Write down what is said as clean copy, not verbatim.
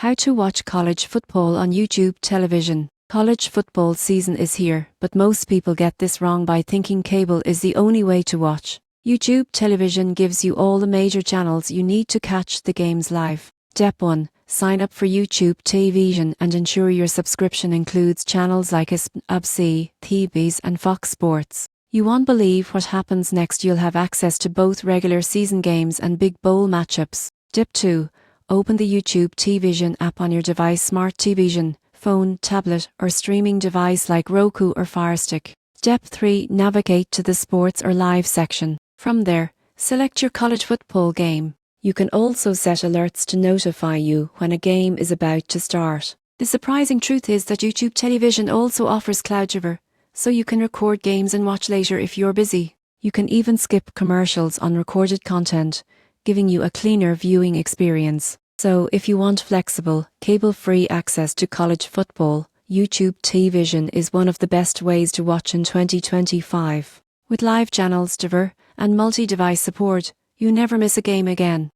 How to watch college football on YouTube television. College football season is here, but most people get this wrong by thinking cable is the only way to watch. YouTube television gives you all the major channels you need to catch the games live. Step 1. Sign up for YouTube television and ensure your subscription includes channels like ABC, TVs and Fox Sports. You won't believe what happens next. You'll have access to both regular season games and big bowl matchups. Step 2. Open the YouTube television app on your device, smart television, phone, tablet, or streaming device like Roku or Fire Stick. Step 3. Navigate to the sports or live section. From there, select your college football game. You can also set alerts to notify you when a game is about to start. The surprising truth is that YouTube television also offers CloudTV, so you can record games and watch later if you're busy. You can even skip commercials on recorded content, giving you a cleaner viewing experience. So if you want flexible, cable-free access to college football, YouTube television is one of the best ways to watch in 2025. With live channels, TV, and multi-device support, you never miss a game again.